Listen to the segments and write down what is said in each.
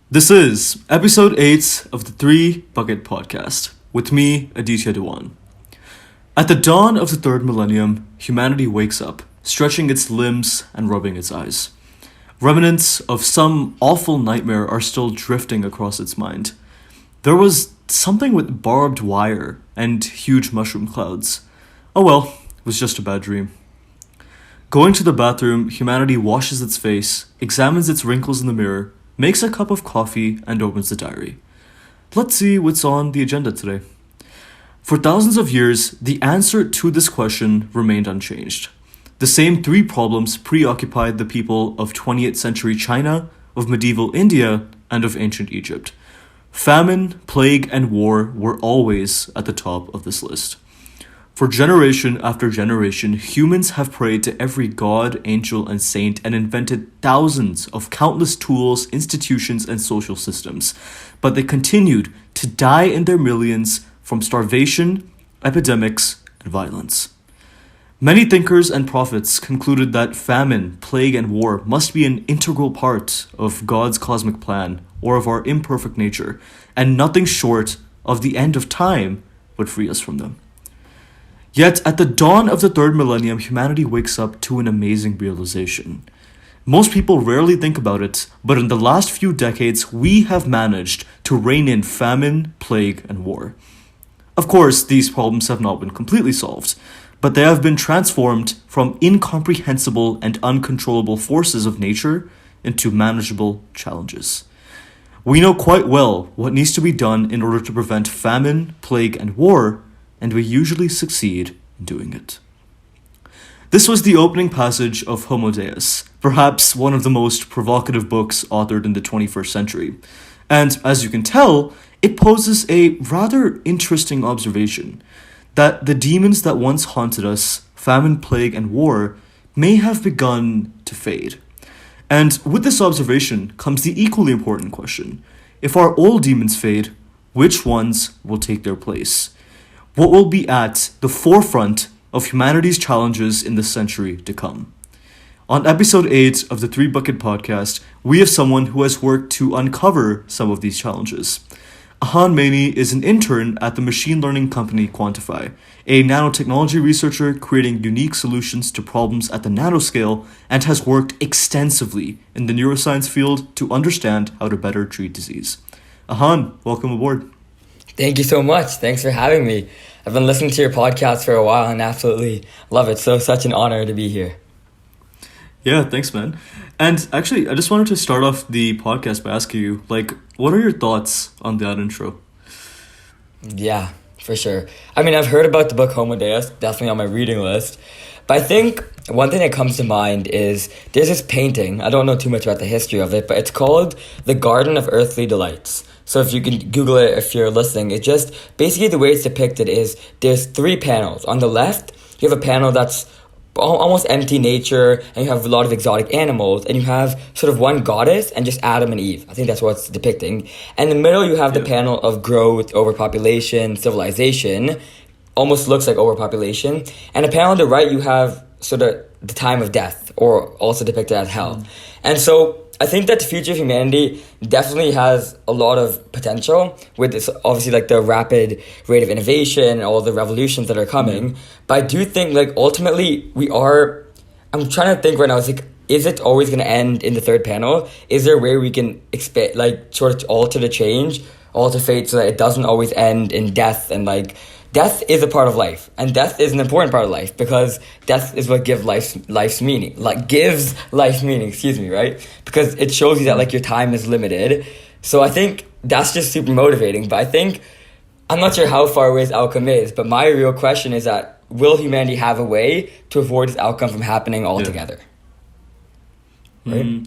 This is episode 8 of the Three Bucket Podcast, with me, Aditya Dewan. At the dawn of the third millennium, humanity wakes up, stretching its limbs and rubbing its eyes. Remnants of some awful nightmare are still drifting across its mind. There was something with barbed wire and huge mushroom clouds. Oh well, it was just a bad dream. Going to the bathroom, humanity washes its face, examines its wrinkles in the mirror, makes a cup of coffee, and opens the diary. Let's see what's on the agenda today. For thousands of years, the answer to this question remained unchanged. The same three problems preoccupied the people of 20th century China, of medieval India, and of ancient Egypt. Famine, plague, and war were always at the top of this list. For generation after generation, humans have prayed to every god, angel, and saint and invented thousands of countless tools, institutions, and social systems. But they continued to die in their millions from starvation, epidemics, and violence. Many thinkers and prophets concluded that famine, plague, and war must be an integral part of God's cosmic plan or of our imperfect nature, and nothing short of the end of time would free us from them. Yet, at the dawn of the third millennium, humanity wakes up to an amazing realization. Most people rarely think about it, but in the last few decades, we have managed to rein in famine, plague, and war. Of course, these problems have not been completely solved, but they have been transformed from incomprehensible and uncontrollable forces of nature into manageable challenges. We know quite well what needs to be done in order to prevent famine, plague, and war, and we usually succeed in doing it. This was the opening passage of Homo Deus, perhaps one of the most provocative books authored in the 21st century. And as you can tell, it poses a rather interesting observation, that the demons that once haunted us, famine, plague, and war, may have begun to fade. And with this observation comes the equally important question: if our old demons fade, which ones will take their place? What will be at the forefront of humanity's challenges in the century to come? On episode 8 of the Three Bucket Podcast, we have someone who has worked to uncover some of these challenges. Aahaan Maini is an intern at the machine learning company Quantiphi, a nanotechnology researcher creating unique solutions to problems at the nanoscale, and has worked extensively in the neuroscience field to understand how to better treat disease. Aahaan, welcome aboard. Thank you so much. Thanks for having me. I've been listening to your podcast for a while and absolutely love it. So such an honor to be here. Yeah, thanks, man. And actually, I just wanted to start off the podcast by asking you, what are your thoughts on that intro? Yeah, for sure. I mean, I've heard about the book Homo Deus, definitely on my reading list. But I think one thing that comes to mind is there's this painting. I don't know too much about the history of it, but it's called The Garden of Earthly Delights. So if you can Google it if you're listening, it just basically the way it's depicted is there's three panels. On the left, you have a panel that's almost empty nature, and you have a lot of exotic animals, and you have sort of one goddess and just Adam and Eve. I think that's what it's depicting. And in the middle, you have the panel of growth, overpopulation, civilization. Almost looks like overpopulation. And a panel on the right, you have sort of the time of death, or also depicted as hell. And so I think that the future of humanity definitely has a lot of potential with this, obviously the rapid rate of innovation and all the revolutions that are coming. But I do think ultimately I'm trying to think right now, is it always going to end in the third panel? Is there a way we can expect, sort of alter fate so that it doesn't always end in death? And death is a part of life, and death is an important part of life because death is what gives life's meaning. Gives life meaning, right? Because it shows you that your time is limited. So I think that's just super motivating. But I think I'm not sure how far away this outcome is. But my real question is that will humanity have a way to avoid this outcome from happening altogether? Yeah. Right?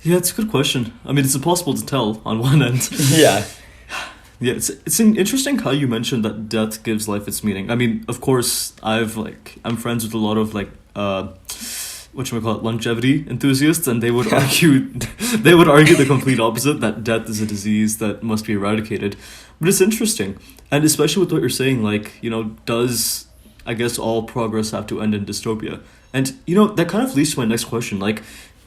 Yeah, it's a good question. I mean, it's impossible to tell on one end. Yeah. Yeah, it's interesting how you mentioned that death gives life its meaning. I mean, of course, I'm friends with a lot of longevity enthusiasts, and they would argue the complete opposite, that death is a disease that must be eradicated. But it's interesting, and especially with what you're saying, does I guess all progress have to end in dystopia? And that kind of leads to my next question.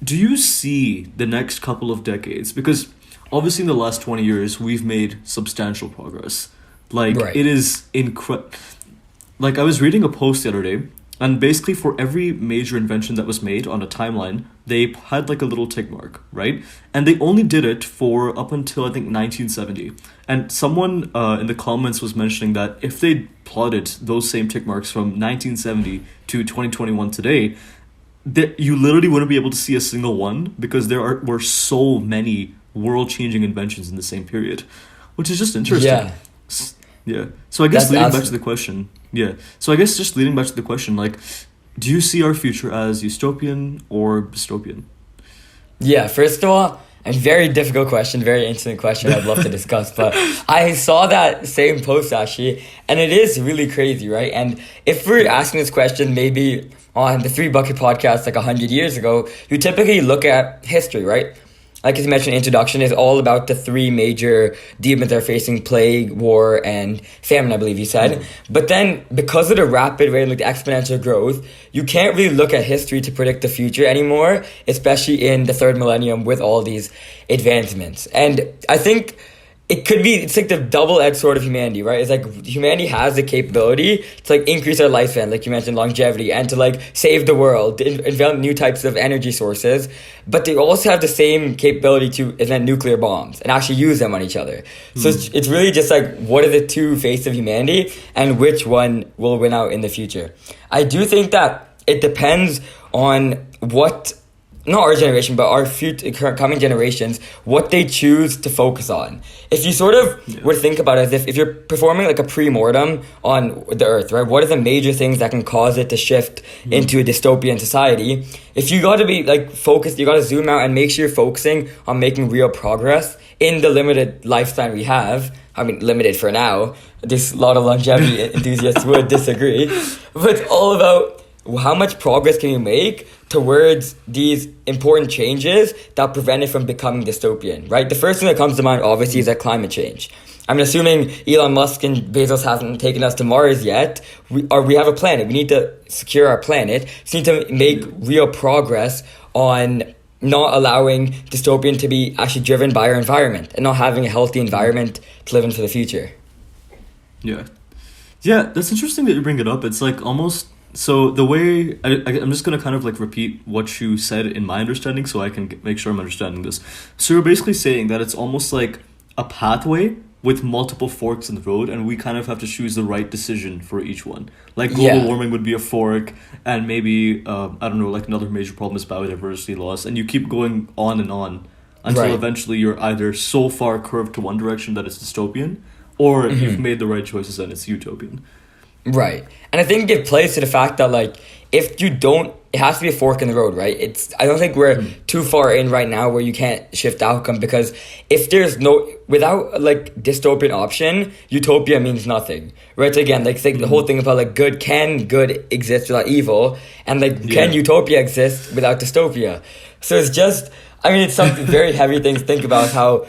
Do you see the next couple of decades? Because obviously in the last 20 years, we've made substantial progress. Like, Right. it is like, I was reading a post the other day, and basically for every major invention that was made on a timeline, they had like a little tick mark, right? And they only did it for up until I think 1970. And someone in the comments was mentioning that if they plotted those same tick marks from 1970 to 2021 today, that you literally wouldn't be able to see a single one because were so many world-changing inventions in the same period, which is just interesting. Yeah. Yeah. So I guess That's leading back to absolutely- the question. Yeah. So I guess just leading back to the question, like, do you see our future as utopian or dystopian? Yeah, first of all, a very difficult question, very interesting question I'd love to discuss. But I saw that same post actually, and it is really crazy, right? And if we're asking this question maybe on the Three Bucket podcast like 100 years ago, you typically look at history, right? Like as you mentioned, introduction is all about the three major demons that are facing: plague, war, and famine, I believe you said. But then, because of the rapid rate, like the exponential growth, you can't really look at history to predict the future anymore, especially in the third millennium with all these advancements. And I think it's like the double-edged sword of humanity, right? It's like humanity has the capability to like increase our lifespan, like you mentioned, longevity, and to like save the world, to invent new types of energy sources. But they also have the same capability to invent nuclear bombs and actually use them on each other. So it's really just like, what are the two faces of humanity and which one will win out in the future? I do think that it depends on what, not our generation, but our future coming generations, what they choose to focus on. If you sort of would think about it as if you're performing like a pre-mortem on the earth, right? What are the major things that can cause it to shift into a dystopian society? If you got to be like focused, you got to zoom out and make sure you're focusing on making real progress in the limited lifespan we have. I mean, limited for now. There's a lot of longevity enthusiasts would disagree. But it's all about how much progress can you make towards these important changes that prevent it from becoming dystopian, right? The first thing that comes to mind, obviously, is that climate change. I'm assuming Elon Musk and Bezos haven't taken us to Mars yet. We have a planet. We need to secure our planet. So we need to make real progress on not allowing dystopian to be actually driven by our environment and not having a healthy environment to live in for the future. Yeah. Yeah, that's interesting that you bring it up. It's like almost... So the way... I'm just going to kind of like repeat what you said in my understanding so I can make sure I'm understanding this. So you're basically saying that it's almost like a pathway with multiple forks in the road, and we kind of have to choose the right decision for each one. Like global warming would be a fork, and maybe, I don't know, like another major problem is biodiversity loss, and you keep going on and on until eventually you're either so far curved to one direction that it's dystopian, or you've made the right choices and it's utopian. Right. And I think it plays to the fact that, like, if you don't, it has to be a fork in the road, right? I don't think we're too far in right now where you can't shift the outcome, because if there's without, like, dystopian option, utopia means nothing, right? So again, like, it's like the whole thing about, like, can good exist without evil? And, like, can utopia exist without dystopia? So it's just, I mean, it's something very heavy thing to think about, how,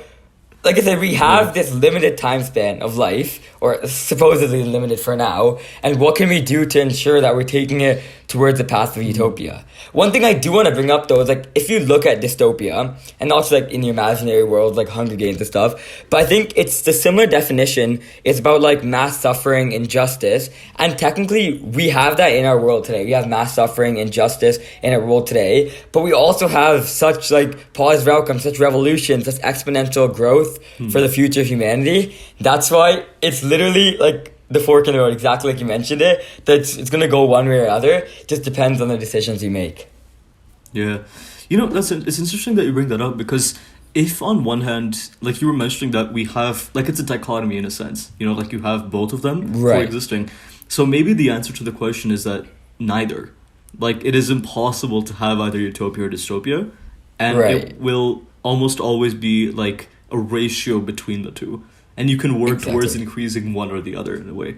like I said, we have this limited time span of life, or supposedly limited for now, and what can we do to ensure that we're taking it towards the path of utopia? One thing I do want to bring up, though, is like, if you look at dystopia, and also like in the imaginary world, like Hunger Games and stuff, but I think it's the similar definition. It's about like mass suffering, injustice, and technically we have that in our world today. We have mass suffering, injustice in our world today, but we also have such like positive outcomes, such revolution, such exponential growth for the future of humanity. That's why it's literally like the fork in the road, exactly like you mentioned it, that it's going to go one way or other. Just depends on the decisions you make. Yeah. You know, it's interesting that you bring that up, because if on one hand, like you were mentioning that we have, like it's a dichotomy in a sense, you know, like you have both of them coexisting. So maybe the answer to the question is that neither. Like it is impossible to have either utopia or dystopia, and it will almost always be like a ratio between the two. And you can work towards increasing one or the other in a way.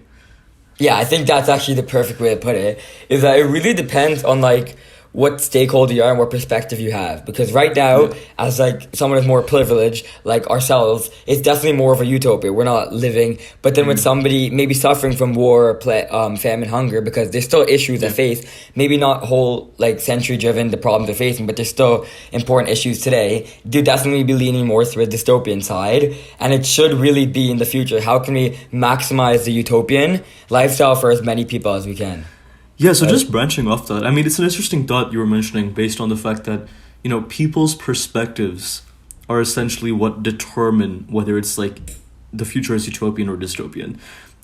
Yeah, I think that's actually the perfect way to put it, is that it really depends on like what stakeholder you are and what perspective you have. Because right now, as like someone who's more privileged, like ourselves, it's definitely more of a utopia. We're not living. But then with somebody maybe suffering from war, famine, hunger, because there's still issues they face, maybe not whole like century-driven the problems they're facing, but there's still important issues today. They'll definitely be leaning more through a dystopian side, and it should really be in the future. How can we maximize the utopian lifestyle for as many people as we can? Yeah, so just branching off that, I mean, it's an interesting thought you were mentioning based on the fact that, you know, people's perspectives are essentially what determine whether it's like the future is utopian or dystopian.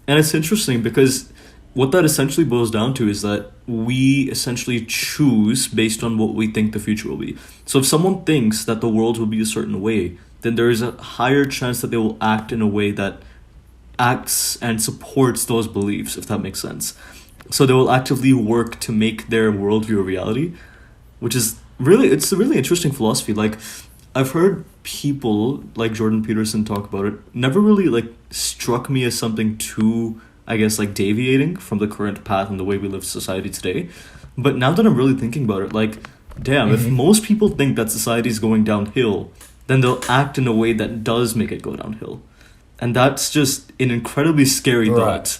And it's interesting because what that essentially boils down to is that we essentially choose based on what we think the future will be. So if someone thinks that the world will be a certain way, then there is a higher chance that they will act in a way that acts and supports those beliefs, if that makes sense. So they will actively work to make their worldview a reality, which is really, it's a really interesting philosophy. Like, I've heard people like Jordan Peterson talk about it. Never really like struck me as something too, I guess, like deviating from the current path and the way we live society today. But now that I'm really thinking about it, like, damn, if most people think that society is going downhill, then they'll act in a way that does make it go downhill. And that's just an incredibly scary thought.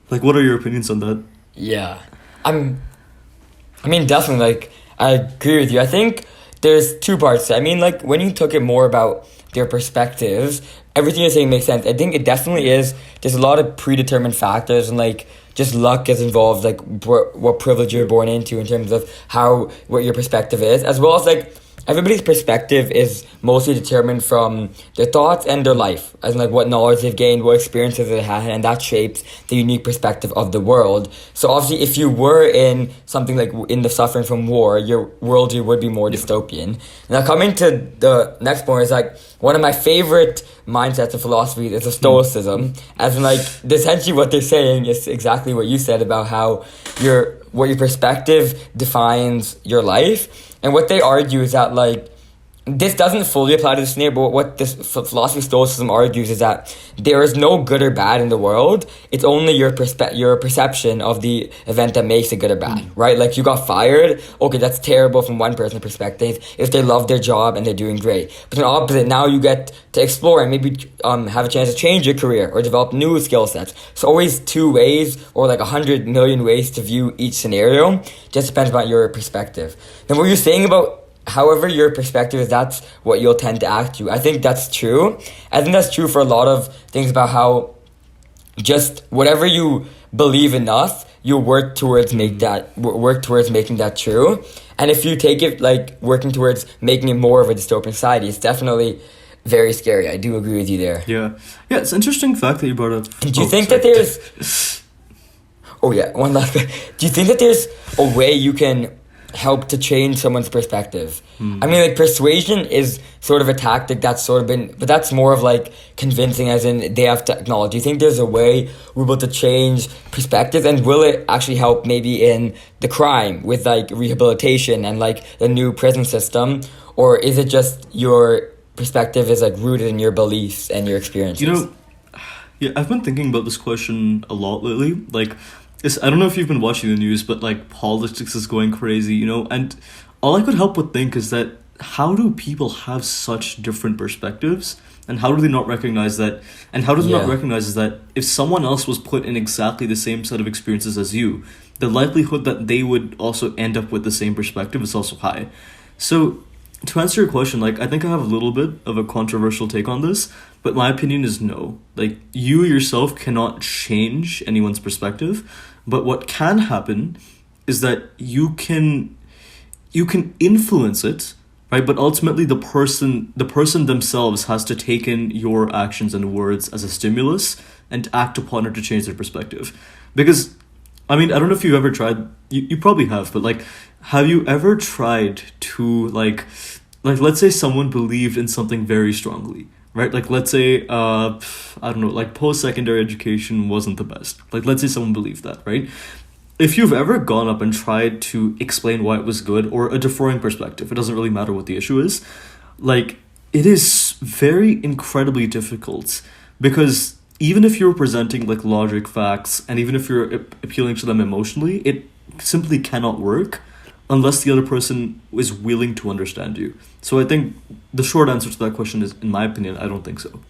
Like, what are your opinions on that? Yeah. I mean, definitely, like, I agree with you. I think there's two parts. I mean, like, when you took it more about their perspectives, everything you're saying makes sense. I think it definitely is. There's a lot of predetermined factors, and, like, just luck is involved, like, what privilege you're born into in terms of what your perspective is, as well as, like, everybody's perspective is mostly determined from their thoughts and their life, as in like what knowledge they've gained, what experiences they had, and that shapes the unique perspective of the world. So obviously, if you were in something like in the suffering from war, your worldview would be more dystopian. Now, coming to the next point is like one of my favorite mindsets of philosophy is the Stoicism, as in like essentially what they're saying is exactly what you said about how your perspective defines your life. And what they argue is that, like, this doesn't fully apply to this scenario, but what this philosophy of Stoicism argues is that there is no good or bad in the world. It's only your perception of the event that makes it good or bad, right? Like, you got fired. Okay, that's terrible from one person's perspective if they love their job and they're doing great. But then opposite, now you get to explore and maybe have a chance to change your career or develop new skill sets. So always two ways or like 100 million ways to view each scenario. Just depends on your perspective. Then what you're saying about however your perspective is, that's what you'll tend to act to. I think that's true. I think that's true for a lot of things about how just whatever you believe enough, you work towards making that true. And if you take it like working towards making it more of a dystopian society, it's definitely very scary. I do agree with you there. Yeah, it's an interesting fact that you brought up. Do you think that there's... Oh yeah, one last thing. Do you think that there's a way you can help to change someone's perspective? I mean, like, persuasion is sort of a tactic that's sort of been, but that's more of like convincing, as in they have technology. Do you think there's a way we're able to change perspectives, and will it actually help maybe in the crime with like rehabilitation and like the new prison system, or is it just your perspective is like rooted in your beliefs and your experiences? You know, yeah, I've been thinking about this question a lot lately. Like, I don't know if you've been watching the news, but like politics is going crazy, you know, and all I could help but think is that how do people have such different perspectives, and how do they not recognize that, and how do they not recognize is that if someone else was put in exactly the same set of experiences as you, the likelihood that they would also end up with the same perspective is also high. So to answer your question, like, I think I have a little bit of a controversial take on this, but my opinion is no. Like, you yourself cannot change anyone's perspective, but what can happen is that you can influence it, right? But ultimately the person themselves has to take in your actions and words as a stimulus and act upon it to change their perspective. Because, I mean, I don't know if you've ever tried, you probably have, but like, have you ever tried to like let's say someone believed in something very strongly, right? Like, let's say, I don't know, like post-secondary education wasn't the best. Like, let's say someone believed that, right? If you've ever gone up and tried to explain why it was good, or a differing perspective, it doesn't really matter what the issue is, like, it is very incredibly difficult, because even if you're presenting like logic, facts, and even if you're appealing to them emotionally, it simply cannot work, unless the other person is willing to understand you. So I think the short answer to that question is, in my opinion, I don't think so.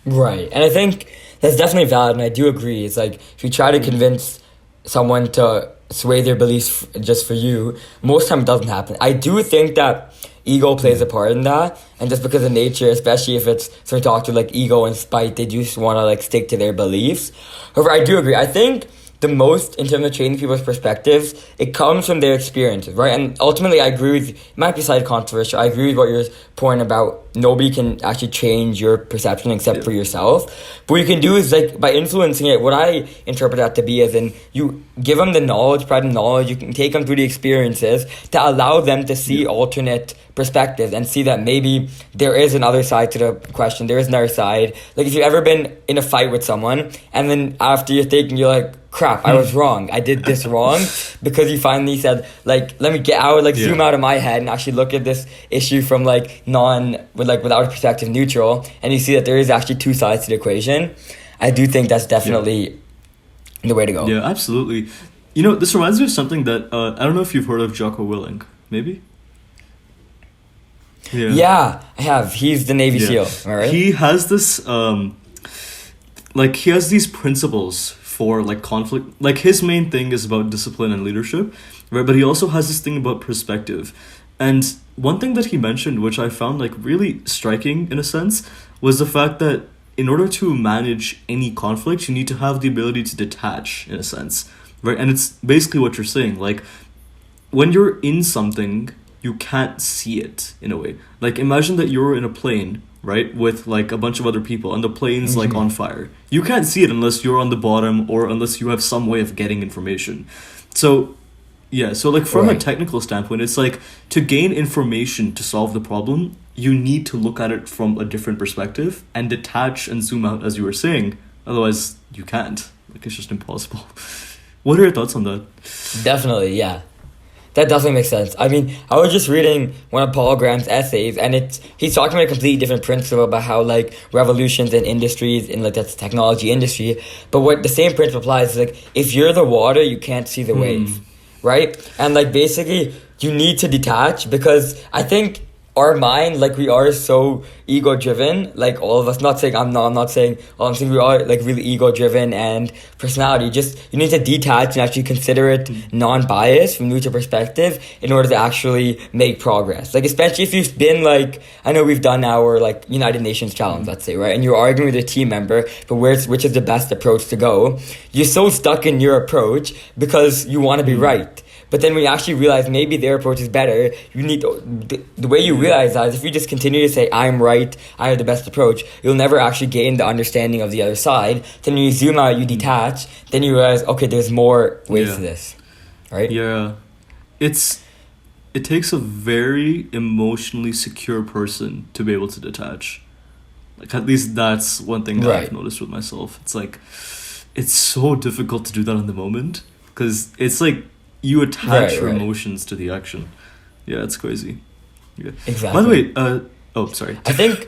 Right. And I think that's definitely valid, and I do agree. It's like, if you try to convince someone to sway their beliefs just for you, most time it doesn't happen. I do think that ego plays a part in that, and just because of nature, especially if it's sort of talked to like ego and spite, they just want to like stick to their beliefs. However, I do agree. I think the most, in terms of changing people's perspectives, it comes from their experiences, right? And ultimately, I agree with, it might be slightly controversial, I agree with what your point about nobody can actually change your perception except for yourself. But what you can do is, like, by influencing it, what I interpret that to be is, in you give them the knowledge, provide them knowledge, you can take them through the experiences to allow them to see alternate perspectives and see that maybe there is another side to the question, there is another side. Like, if you've ever been in a fight with someone, and then after you're thinking, you're like, crap, I was wrong, I did this wrong, because you finally said, like, let me get out, like, zoom out of my head and actually look at this issue from, like, without a perspective, neutral, and you see that there is actually two sides to the equation. I do think that's definitely the way to go. Yeah, absolutely. You know, this reminds me of something that, I don't know if you've heard of Jocko Willink, maybe? Yeah, I have. He's the Navy SEAL, all right? He has this, he has these principles for, like, conflict. Like, his main thing is about discipline and leadership, right? But he also has this thing about perspective. And one thing that he mentioned, which I found, like, really striking in a sense, was the fact that in order to manage any conflict, you need to have the ability to detach, in a sense, right? And it's basically what you're saying. Like, when you're in something, you can't see it, in a way. Like, imagine that you're in a plane, right, with, like, a bunch of other people, and the plane's, like, on fire. You can't see it unless you're on the bottom, or unless you have some way of getting information. So, yeah, so, like, from a technical standpoint, it's like, to gain information to solve the problem, you need to look at it from a different perspective, and detach and zoom out, as you were saying. Otherwise, you can't. Like, it's just impossible. What are your thoughts on that? Definitely, yeah. That definitely makes sense. I mean, I was just reading one of Paul Graham's essays, and he's talking about a completely different principle about how, like, revolutions in industries, in, like, that's the technology industry, but what the same principle applies is, like, if you're the water, you can't see the wave, right? And, like, basically, you need to detach, because I think our mind, like, we are so ego-driven, like, all of us, I'm saying we are, like, really ego-driven and personality. Just, you need to detach and actually consider it non-biased from neutral perspective in order to actually make progress. Like, especially if you've been, like, I know we've done our, like, United Nations challenge, let's say, right? And you're arguing with a team member, but which is the best approach to go. You're so stuck in your approach because you want to be right. But then when you actually realize maybe their approach is better, you need the way you realize that is, if you just continue to say, I'm right, I have the best approach, you'll never actually gain the understanding of the other side. Then when you zoom out, you detach, then you realize, okay, there's more ways to this, right? Yeah. It takes a very emotionally secure person to be able to detach. Like, at least that's one thing that I've noticed with myself. It's like, it's so difficult to do that in the moment, because it's like, you attach your emotions to the action. Yeah, it's crazy. Yeah. Exactly. By the way, sorry. I think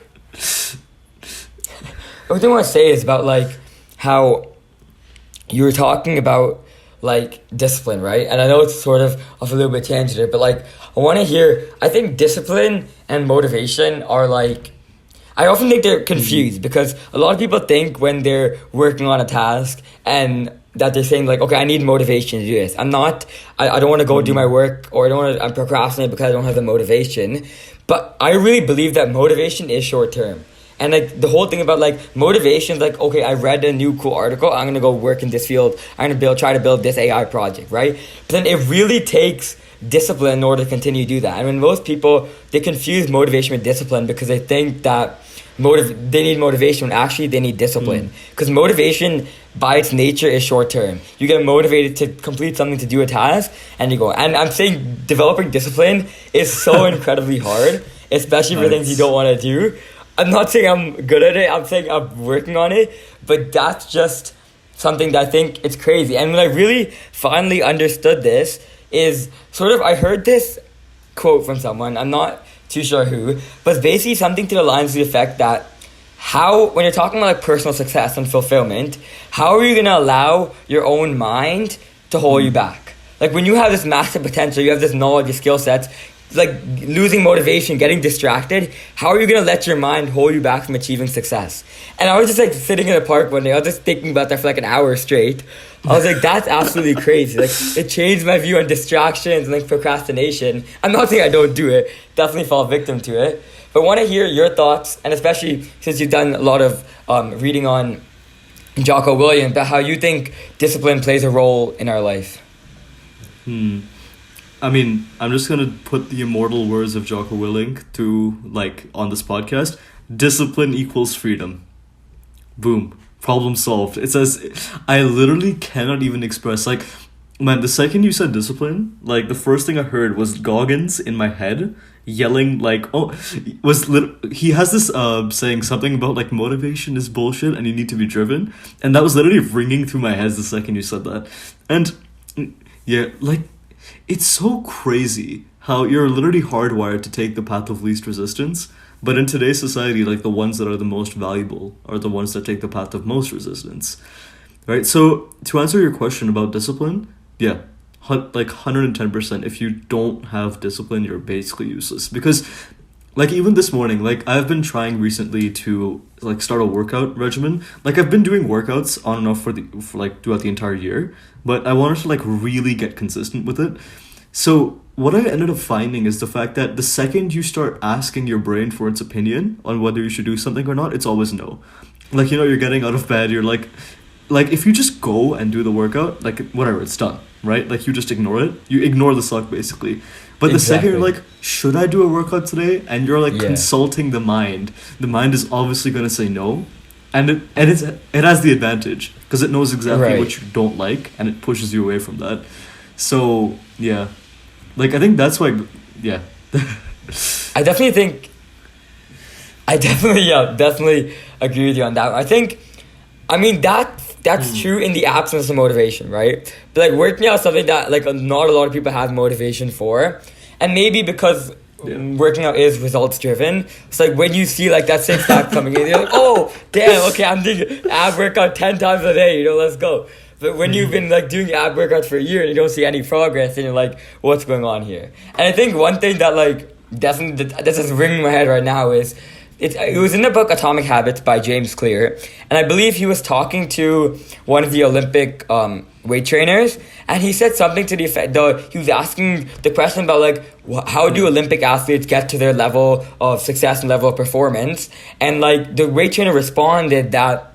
what I want to say is about, like, how you were talking about, like, discipline, right? And I know it's sort of off a little bit tangent, but, like, I want to hear, I think discipline and motivation are, like, I often think they're confused, because a lot of people think when they're working on a task and that they're saying, like, okay, I need motivation to do this. I don't want to go do my work, or I'm procrastinating because I don't have the motivation. But I really believe that motivation is short term. And, like, the whole thing about, like, motivation, like, okay, I read a new cool article, I'm going to go work in this field, I'm going to try to build this AI project, right? But then it really takes discipline in order to continue to do that. And when most people, they confuse motivation with discipline because they think that they need motivation when actually they need discipline. Because motivation, by its nature, is short term. You get motivated to complete something, to do a task, and you go. And I'm saying developing discipline is so incredibly hard, especially for things you don't want to do. I'm not saying I'm good at it, I'm saying I'm working on it, but that's just something that I think it's crazy. And when I really finally understood this is sort of, I heard this quote from someone, I'm not too sure who, but it's basically something to the lines of the effect that when you're talking about, like, personal success and fulfillment, how are you going to allow your own mind to hold you back? Like when you have this massive potential, you have this knowledge, your skill sets, like losing motivation, getting distracted, how are you going to let your mind hold you back from achieving success? And I was just like sitting in the park one day, I was just thinking about that for like an hour straight. I was like, that's absolutely crazy. Like it changed my view on distractions and like procrastination. I'm not saying I don't do it, definitely fall victim to it, but I want to hear your thoughts, and especially since you've done a lot of reading on Jocko Willink, about how you think discipline plays a role in our life. I mean, I'm just gonna put the immortal words of Jocko Willink to like on this podcast. Discipline equals freedom. Boom. Problem solved. It says, I literally cannot even express, like, man, the second you said discipline, like the first thing I heard was Goggins in my head yelling like, he has this saying something about like motivation is bullshit and you need to be driven, and that was literally ringing through my head the second you said that. And yeah, like, it's so crazy how you're literally hardwired to take the path of least resistance, but in today's society, like the ones that are the most valuable are the ones that take the path of most resistance, right? So to answer your question about discipline, yeah, like 110%. If you don't have discipline, you're basically useless. Because like even this morning, like I've been trying recently to like start a workout regimen. Like I've been doing workouts on and off for like throughout the entire year, but I wanted to like really get consistent with it. So what I ended up finding is the fact that the second you start asking your brain for its opinion on whether you should do something or not, it's always no. Like, you know, you're getting out of bed, you're like if you just go and do the workout, like whatever, it's done, right? Like you just ignore it. You ignore the suck basically. But the second you're like, should I do a workout today? And you're like consulting the mind is obviously going to say no. And it has the advantage because it knows exactly what you don't like and it pushes you away from that. So, yeah. Like, I think that's why, yeah. I definitely agree with you on that. I mean, that's true in the absence of motivation, right? But like working out is something that like not a lot of people have motivation for. And maybe because working out is results driven, it's like when you see like that six pack coming in, you're like, oh, damn, okay, I'm doing ab workout 10 times a day, let's go. But when you've been like doing ab workouts for a year and you don't see any progress, and you're like, what's going on here? And I think one thing that like definitely that's just ringing in my head right now is it was in the book Atomic Habits by James Clear, and I believe he was talking to one of the Olympic weight trainers, and he said something to the effect he was asking the question about like how do Olympic athletes get to their level of success and level of performance, and like the weight trainer responded that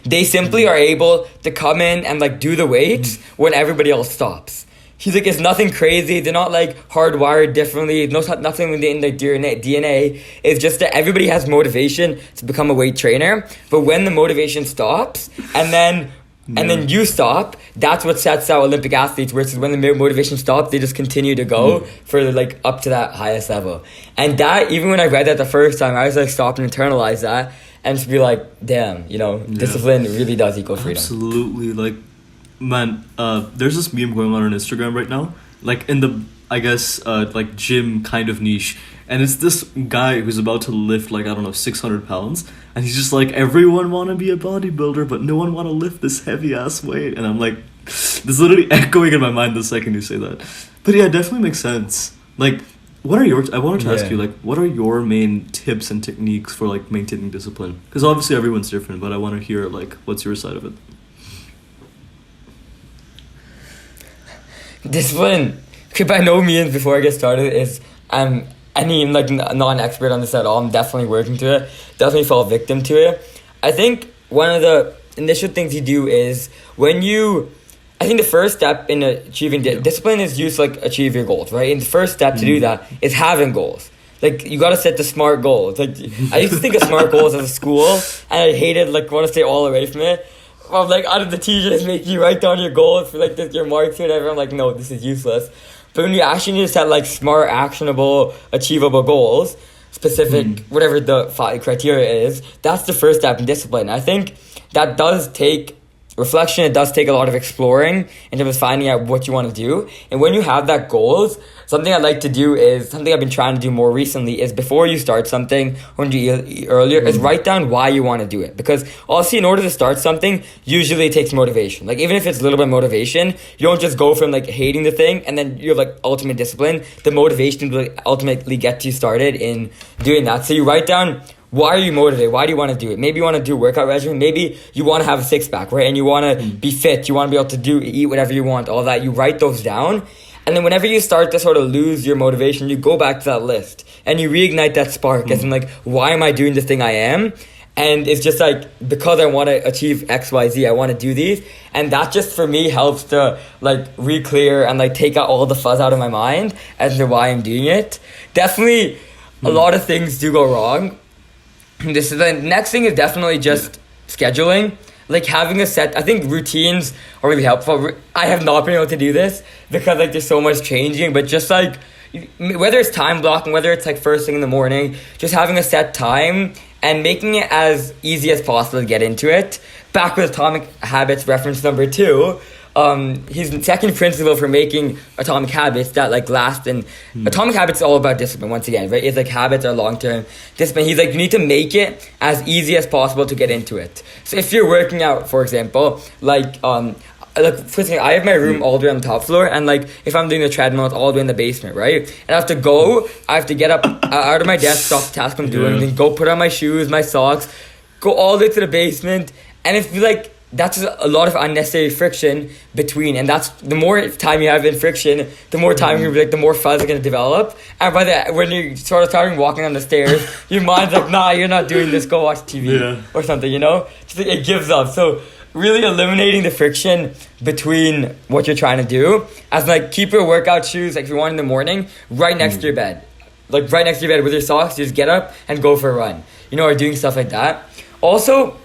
they simply are able to come in and like do the weights when everybody else stops. He's like, it's nothing crazy. They're not like hardwired differently. Nothing in their DNA. It's just that everybody has motivation to become a weight trainer. But when the motivation stops, and then you stop, that's what sets out Olympic athletes. Versus when the motivation stops, they just continue to go for like up to that highest level. And that, even when I read that the first time, I was like, stop and internalize that, and just be like, damn, discipline really does equal freedom. Absolutely, like. Man, there's this meme going on Instagram right now, like in the, I guess, like gym kind of niche, and it's this guy who's about to lift like, I don't know, 600 pounds, and he's just like, everyone want to be a bodybuilder, but no one want to lift this heavy ass weight, and I'm like, this is literally echoing in my mind the second you say that. But yeah, it definitely makes sense. Like, I wanted to ask you, like, what are your main tips and techniques for like maintaining discipline? Because obviously everyone's different, but I want to hear like, what's your side of it? Discipline, by no means, before I get started, is I'm like not an expert on this at all. I'm definitely working to it. Definitely fall victim to it. I think one of the initial things you do is I think the first step in achieving discipline is you to like achieve your goals, right? And the first step to do that is having goals. Like, you gotta set the SMART goals. Like, I used to think of SMART goals as a school, and I hated, like, want to stay all away from it. Well, like, out of the teachers make you write down your goals for, like, your marks or whatever. I'm like, no, this is useless. But when you actually need to set, like, SMART, actionable, achievable goals, specific, whatever the criteria is, that's the first step in discipline. I think that does take reflection. It does take a lot of exploring in terms of finding out what you want to do. And when you have that goals, something I like to do is, something I've been trying to do more recently is, before you start something, or earlier, is write down why you want to do it. Because also, in order to start something, usually it takes motivation. Like, even if it's a little bit of motivation, you don't just go from like hating the thing and then you have like ultimate discipline. The motivation will ultimately get you started in doing that. So you write down, why are you motivated? Why do you want to do it? Maybe you want to do a workout regimen. Maybe you want to have a six-pack, right? And you want to be fit. You want to be able to eat whatever you want, all that. You write those down. And then whenever you start to sort of lose your motivation, you go back to that list and you reignite that spark. As in, like, why am I doing the thing I am? And it's just like, because I want to achieve X, Y, Z, I want to do these. And that just, for me, helps to like re-clear and like take out all the fuzz out of my mind as to why I'm doing it. Definitely, a lot of things do go wrong. This is the next thing is definitely just scheduling. Like, having a set, I think routines are really helpful. I have not been able to do this because like there's so much changing, but just like, whether it's time blocking, whether it's like first thing in the morning, just having a set time and making it as easy as possible to get into it. Back with Atomic Habits, reference number 2, his second principle for making atomic habits that like last. And atomic habits is all about discipline, once again, right? It's like habits are long-term discipline. He's like, you need to make it as easy as possible to get into it. So if you're working out, for example, like first thing, I have my room all the way on the top floor, and like if I'm doing the treadmill, it's all the way in the basement, right? And I have to get up out of my desk, stop the task I'm doing, then go put on my shoes, my socks, go all the way to the basement. And if you like, that's a lot of unnecessary friction between, and that's, the more time you have in friction, the more time you're like, the more fuzz is going to develop. And when you sort of starting walking on the stairs, your mind's like, nah, you're not doing this, go watch TV or something, you know? Just like, it gives up. So really eliminating the friction between what you're trying to do, as like, keep your workout shoes, like if you want in the morning, right next to your bed. Like right next to your bed with your socks, you just get up and go for a run, you know, or doing stuff like that. Also,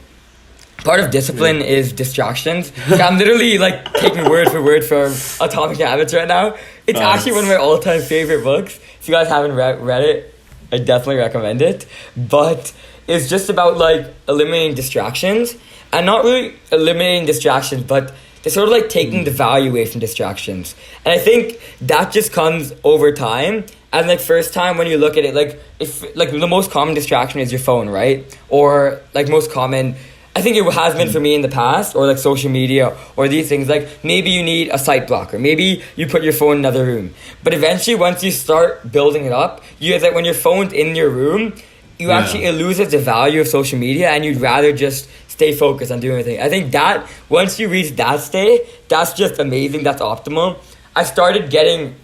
part of discipline is distractions. I'm literally like taking word for word from Atomic Habits right now. It's actually one of my all-time favorite books. If you guys haven't read it, I definitely recommend it. But it's just about like eliminating distractions, and not really eliminating distractions, but they're sort of like taking the value away from distractions. And I think that just comes over time. And like first time when you look at it, like if like the most common distraction is your phone, right? Or like most common, I think it has been for me in the past, or like social media or these things, like maybe you need a sight blocker, maybe you put your phone in another room. But eventually once you start building it up, you like when your phone's in your room, you actually, it loses the value of social media, and you'd rather just stay focused on doing anything. I think that once you reach that state, that's just amazing, that's optimal. I started getting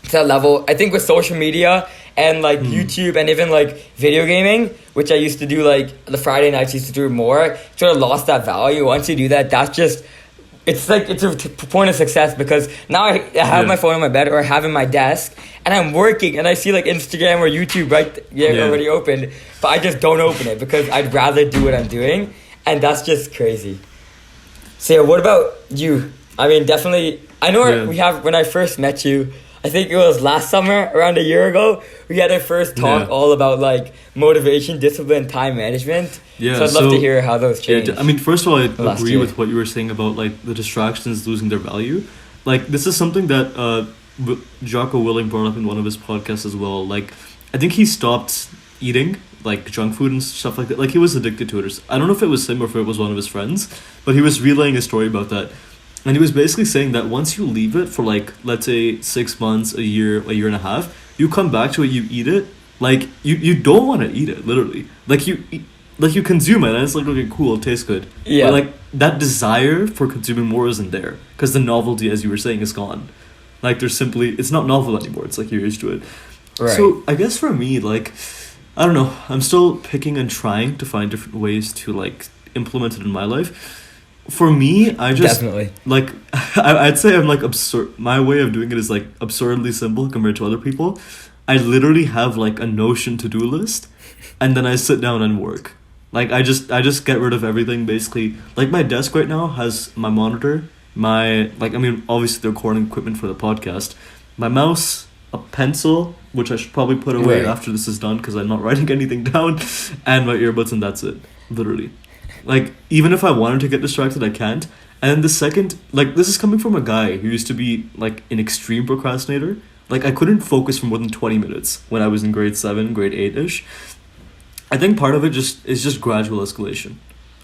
to that level, I think, with social media and like YouTube and even like video gaming, which I used to do, like the Friday nights used to do more, sort of lost that value. Once you do that, that's just, it's like, it's a point of success, because now I have my phone on my bed, or I have it in my desk, and I'm working, and I see like Instagram or YouTube already opened, but I just don't open it because I'd rather do what I'm doing, and that's just crazy. So yeah, what about you? I mean, definitely, I know we have, when I first met you, I think it was last summer, around a year ago, we had our first talk all about like motivation, discipline, time management. Yeah, so I'd love to hear how those changed. Yeah, I mean, first of all, I agree with what you were saying about like the distractions losing their value. Like, this is something that Jocko Willing brought up in one of his podcasts as well. Like, I think he stopped eating like junk food and stuff like that. Like, he was addicted to it. I don't know if it was him or if it was one of his friends, but he was relaying a story about that. And he was basically saying that once you leave it for like, let's say 6 months, a year and a half, you come back to it, you eat it, like you don't want to eat it, literally. Like you consume it and it's like, okay, cool, it tastes good. Yeah. But like that desire for consuming more isn't there, because the novelty, as you were saying, is gone. Like it's not novel anymore. It's like you're used to it. Right. So I guess for me, like, I don't know, I'm still picking and trying to find different ways to like implement it in my life. For me, I just like I'd say I'm like absurd. My way of doing it is like absurdly simple compared to other people. I literally have like a Notion to-do list, and then I sit down and work. Like I just get rid of everything basically. Like my desk right now has my monitor, obviously the recording equipment for the podcast, my mouse, a pencil, which I should probably put away after this is done because I'm not writing anything down, and my earbuds, and that's it, literally. Like, even if I wanted to get distracted, I can't. And then the second, like, this is coming from a guy who used to be, like, an extreme procrastinator. Like, I couldn't focus for more than 20 minutes when I was in grade 7, grade 8-ish. I think part of it is just gradual escalation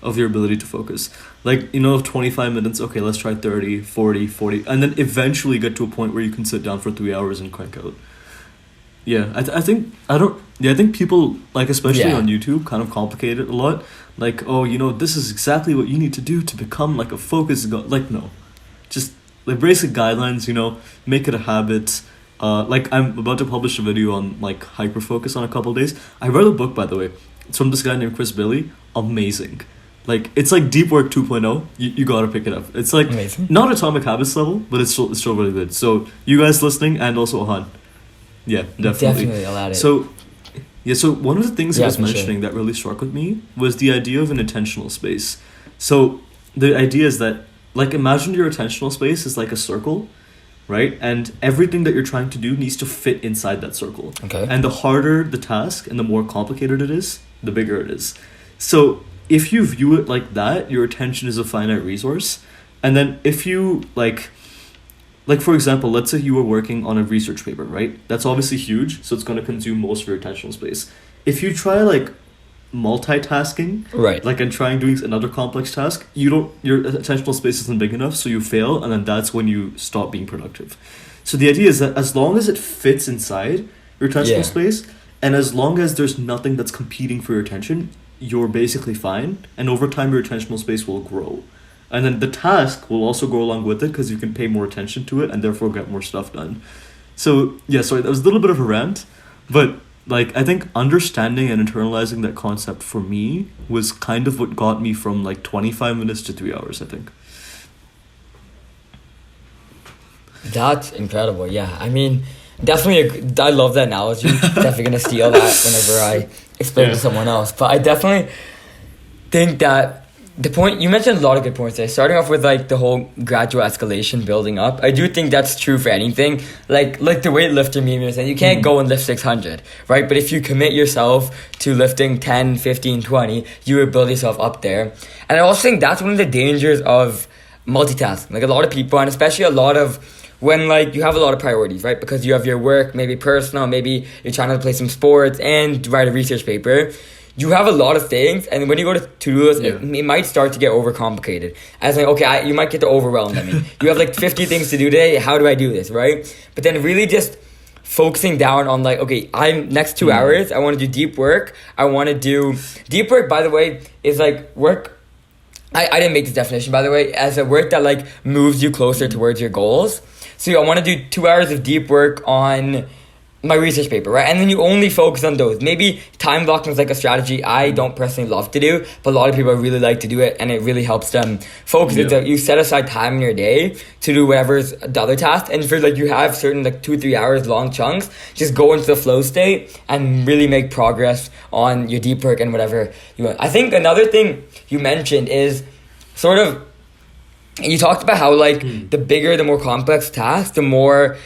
of your ability to focus. Like, 25 minutes, okay, let's try 30, 40, 40, and then eventually get to a point where you can sit down for 3 hours and crank out. Yeah, I think people, like, especially on YouTube, kind of complicate it a lot. Like, oh, this is exactly what you need to do to become, like, a focused like, no. Just, like, basic guidelines, make it a habit. Like, I'm about to publish a video on, like, hyperfocus on a couple of days. I read a book, by the way. It's from this guy named Chris Billy. Amazing. Like, it's like Deep Work 2.0. You gotta pick it up. It's like, amazing. Not Atomic Habits level, but it's still really good. So, you guys listening, and also Aahaan. Yeah, definitely. I'll add it. So one of the things he was for mentioning that really struck with me was the idea of an attentional space. So the idea is that, like, imagine your attentional space is like a circle, right? And everything that you're trying to do needs to fit inside that circle. Okay. And the harder the task and the more complicated it is, the bigger it is. So if you view it like that, your attention is a finite resource. And then if you, like, for example, let's say you were working on a research paper, right? That's obviously huge, so it's going to consume most of your attentional space. If you try, like, multitasking, right, like, and trying doing another complex task, your attentional space isn't big enough, so you fail, and then that's when you stop being productive. So the idea is that as long as it fits inside your attentional space, and as long as there's nothing that's competing for your attention, you're basically fine, and over time your attentional space will grow. And then the task will also go along with it because you can pay more attention to it and therefore get more stuff done. So, yeah, sorry, that was a little bit of a rant. But, like, I think understanding and internalizing that concept for me was kind of what got me from, like, 25 minutes to 3 hours, I think. That's incredible, yeah. I mean, definitely, I love that analogy. Definitely going to steal that whenever I explain to someone else. But I definitely think that the point, you mentioned a lot of good points there. Starting off with, like, the whole gradual escalation building up. I do think that's true for anything. Like the weightlifter meme is saying, you can't go and lift 600, right? But if you commit yourself to lifting 10, 15, 20, you will build yourself up there. And I also think that's one of the dangers of multitasking. Like, a lot of people, and especially a lot of when, like, you have a lot of priorities, right? Because you have your work, maybe personal, maybe you're trying to play some sports and write a research paper. You have a lot of things, and when you go to to-do list, it might start to get overcomplicated. As like, okay, you might get to overwhelmed. I mean, you have like 50 things to do today. How do I do this, right? But then really just focusing down on, like, okay, I'm next 2 hours, I want to do deep work. I want to do deep work, by the way, is like work. I didn't make this definition, by the way, as a work that, like, moves you closer towards your goals. So I want to do 2 hours of deep work on my research paper, right? And then you only focus on those. Maybe time blocking is like a strategy I don't personally love to do, but a lot of people really like to do it, and it really helps them focus. It's like you set aside time in your day to do whatever's the other task, and for, like, you have certain, like, 2-3 hours long chunks, just go into the flow state and really make progress on your deep work and whatever you want. I think another thing you mentioned is sort of, you talked about how, like, the bigger, the more complex task, the more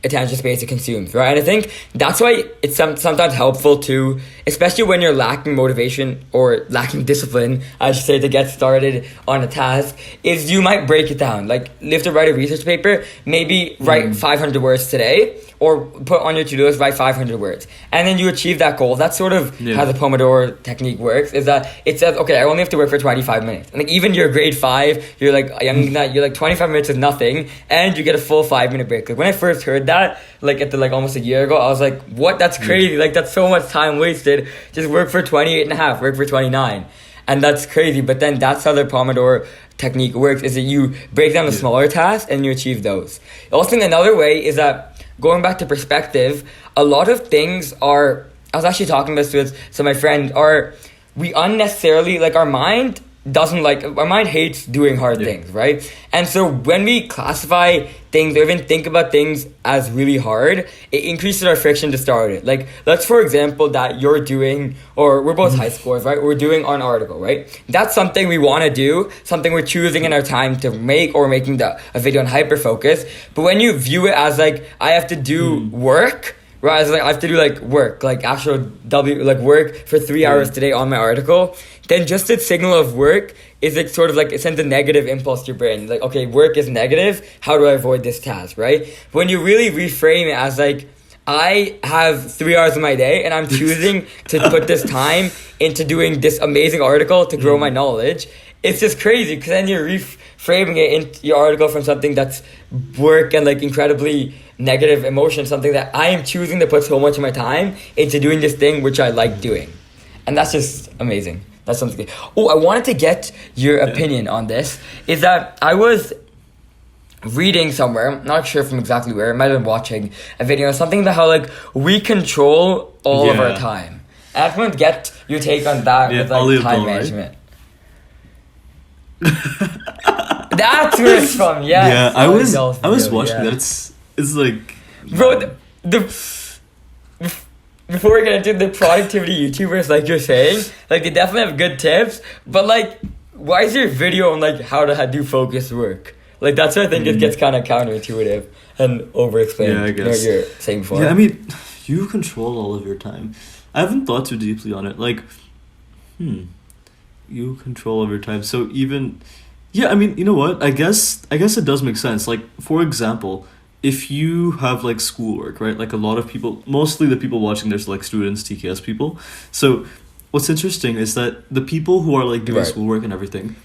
attention space it consumes, right? And I think that's why it's sometimes helpful to, especially when you're lacking motivation or lacking discipline, I should say, to get started on a task, is you might break it down. Like, you have to write a research paper, maybe write 500 words today, or put on your to-do list, write 500 words. And then you achieve that goal. That's sort of how the Pomodoro technique works, is that it says, okay, I only have to work for 25 minutes. And, like, even your grade 5, you're like, you're like 25 minutes is nothing, and you get a full 5-minute break. Like, when I first heard that, like, at almost a year ago, I was like, what? That's crazy. Like, that's so much time wasted. Just work for 28 and a half, work for 29. And that's crazy. But then that's how the Pomodoro technique works, is that you break down the smaller tasks and you achieve those. I also think another way is that, going back to perspective, a lot of things are, I was actually talking about this with some of my friends, we unnecessarily, like, our mind hates doing hard things, right? And so when we classify things or even think about things as really hard, it increases our friction to start it. Like, let's, for example, that you're doing, or we're both high schoolers, right? We're doing an article, right? That's something we want to do, something we're choosing in our time to make, or making a video on hyperfocus. But when you view it as, like, I have to do work, whereas like I have to do like work, like actual work for 3 hours today on my article, then just the signal of work is like sort of like it sends a negative impulse to your brain. Like, okay, work is negative. How do I avoid this task, right? When you really reframe it as like, I have 3 hours of my day and I'm choosing to put this time into doing this amazing article to grow my knowledge, it's just crazy because then you're reframing it in your article from something that's work and like incredibly negative emotion, something that I am choosing to put so much of my time into doing this thing which I like doing. And that's just amazing. That's something. Oh, I wanted to get your opinion on this. Is that I was reading somewhere, I'm not sure from exactly where, I might have been watching a video or something about how like we control all of our time. And I just want to get your take on that with like time management. That's where it's from, yes. Yeah, I was watching that. It's like, bro, before we get into the productivity YouTubers, like you're saying, like they definitely have good tips, but like, why is your video on like how to do focused work? Like that's where I think it gets kind of counterintuitive and over-explained. Yeah, I guess. You know what you're saying before. Yeah, I mean, you control all of your time. I haven't thought too deeply on it. Like, you control all of your time. So even, yeah, I mean, you know what? I guess it does make sense. Like, for example, if you have like schoolwork, right? Like a lot of people, mostly the people watching there's like students, TKS people. So what's interesting is that the people who are like doing schoolwork and everything,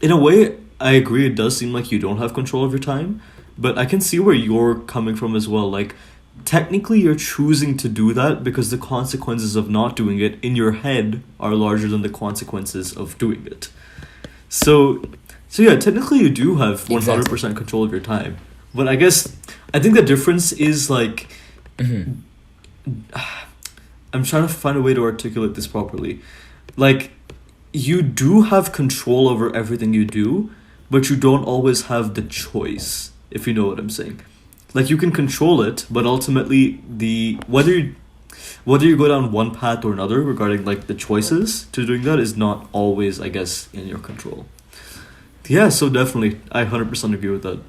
in a way, I agree, it does seem like you don't have control of your time, but I can see where you're coming from as well. Like, technically you're choosing to do that because the consequences of not doing it in your head are larger than the consequences of doing it. So yeah, technically you do have 100% control of your time. But I think the difference is like, I'm trying to find a way to articulate this properly. Like, you do have control over everything you do, but you don't always have the choice, if you know what I'm saying. Like, you can control it, but ultimately whether you go down one path or another regarding like the choices to doing that is not always, I guess, in your control. Yeah, so definitely, I 100% agree with that.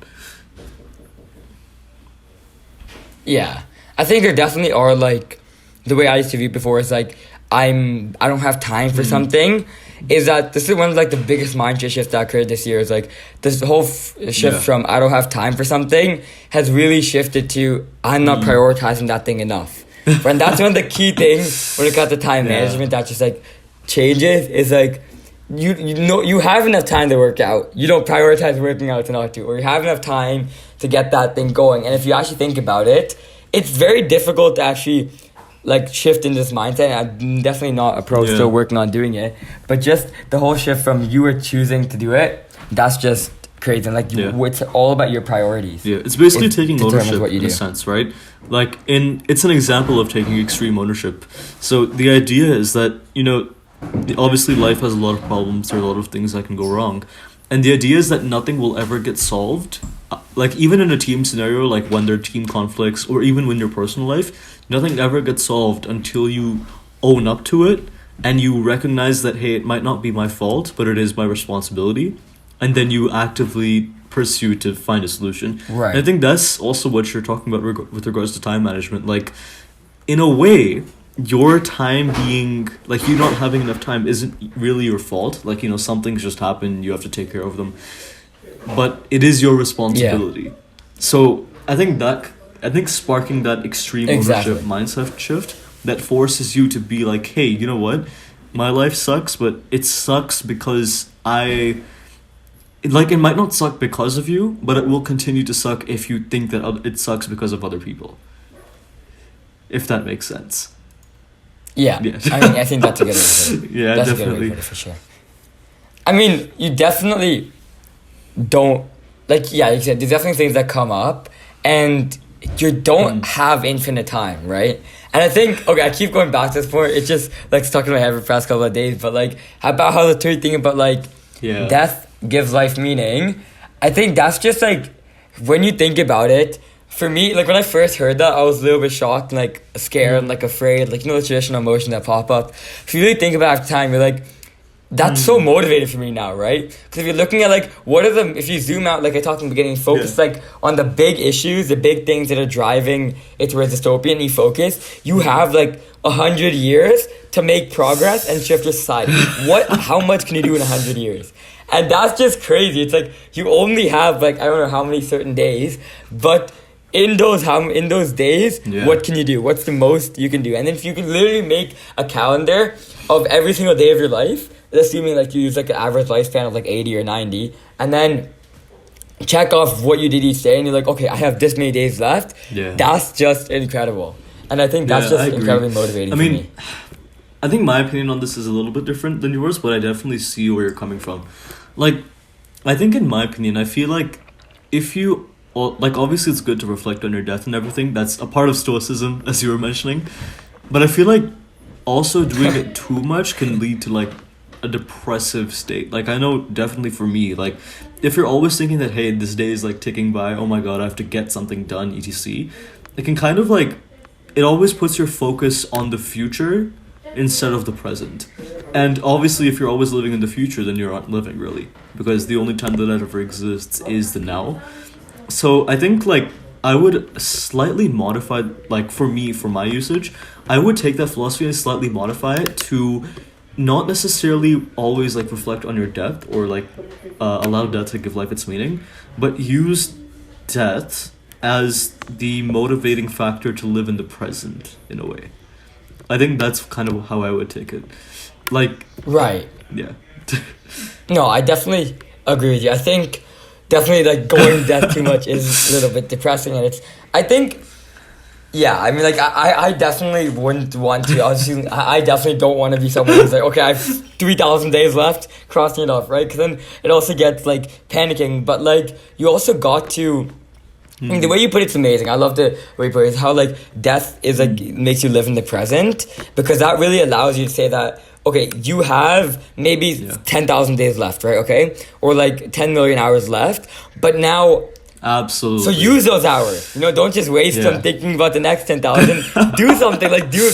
Yeah, I think there definitely are like, the way I used to view before is like, I don't have time for something. Is that this is one of like the biggest mindset shifts that occurred this year. Is like this whole shift from I don't have time for something has really shifted to I'm not prioritizing that thing enough. And that's one of the key things when it comes to time management that just like changes. Is like you know you have enough time to work out. You don't prioritize working out to not do, or you have enough time to get that thing going. And if you actually think about it, it's very difficult to actually like shift in this mindset. I'm definitely not a pro, still working on doing it, but just the whole shift from you were choosing to do it, that's just crazy. And like it's all about your priorities. Yeah, it's basically taking ownership in a sense, right? Like it's an example of taking extreme ownership. So the idea is that, you know, obviously life has a lot of problems, there are a lot of things that can go wrong, and the idea is that nothing will ever get solved. Like even in a team scenario, like when there are team conflicts, or even in your personal life, nothing ever gets solved until you own up to it and you recognize that, hey, it might not be my fault, but it is my responsibility. And then you actively pursue to find a solution. Right. And I think that's also what you're talking about with regards to time management. Like, in a way, your time being, like, you not having enough time isn't really your fault. Like, you know, some things just happen, you have to take care of them. But it is your responsibility. Yeah. So I think sparking that extreme ownership mindset shift that forces you to be like, hey, you know what? My life sucks, but it sucks because it might not suck because of you, but it will continue to suck if you think that it sucks because of other people. If that makes sense. Yeah. I think that's a good way to put it. Yeah, that's definitely. A good way to put it, for sure. I mean, you definitely don't, like, yeah, you said, there's definitely things that come up, and you don't have infinite time, right? And I think, okay, I keep going back to this point, it's just, like, stuck in my head for the past couple of days, but, like, about how the third thing about, like, death gives life meaning, I think that's just, like, when you think about it, for me, like, when I first heard that, I was a little bit shocked and, like, scared and, like, afraid, like, you know, the traditional emotions that pop up. If you really think about it after time, you're like, that's so motivating for me now, right? Because if you're looking at like if you zoom out, like I talked in the beginning, focus like on the big issues, the big things that are driving it towards dystopia, and you focus, you have like 100 years to make progress and shift your society. How much can you do in 100 years? And that's just crazy. It's like you only have like I don't know how many certain days, but in those days, what can you do? What's the most you can do? And then if you can literally make a calendar of every single day of your life, assuming like you use like an average lifespan of like 80 or 90, and then check off what you did each day, and you're like, okay, I have this many days left. That's just incredible. And I think that's just incredibly motivating for me. I think my opinion on this is a little bit different than yours, but I definitely see where you're coming from. Like, I think in my opinion, I feel like obviously it's good to reflect on your death and everything. That's a part of Stoicism, as you were mentioning. But I feel like also doing it too much can lead to like a depressive state. Like, I know definitely for me, like, if you're always thinking that, hey, this day is like ticking by, oh my god, I have to get something done, etc., it can kind of like, it always puts your focus on the future instead of the present. And obviously if you're always living in the future, then you're not living really, because the only time that ever exists is the now. So I think like I would slightly modify, like for my usage, I would take that philosophy and slightly modify it to not necessarily always like reflect on your death or like allow death to give life its meaning, but use death as the motivating factor to live in the present in a way. I think that's kind of how I would take it. Like, right. Yeah. No, I definitely agree with you. I think definitely like going to death too much is a little bit depressing, and I think I mean like I definitely wouldn't want to. I definitely don't want to be someone who's like, okay, I have 3,000 days left, crossing it off, right? Because then it also gets like panicking. But like you also got to. I mean, the way you put it's amazing. I love the way you put it. How like death is like makes you live in the present, because that really allows you to say that, okay, you have maybe 10,000 days left, right? Okay, or like 10 million hours left, but now. Absolutely. So use those hours. Don't just waste them thinking about the next 10,000. Do something, like do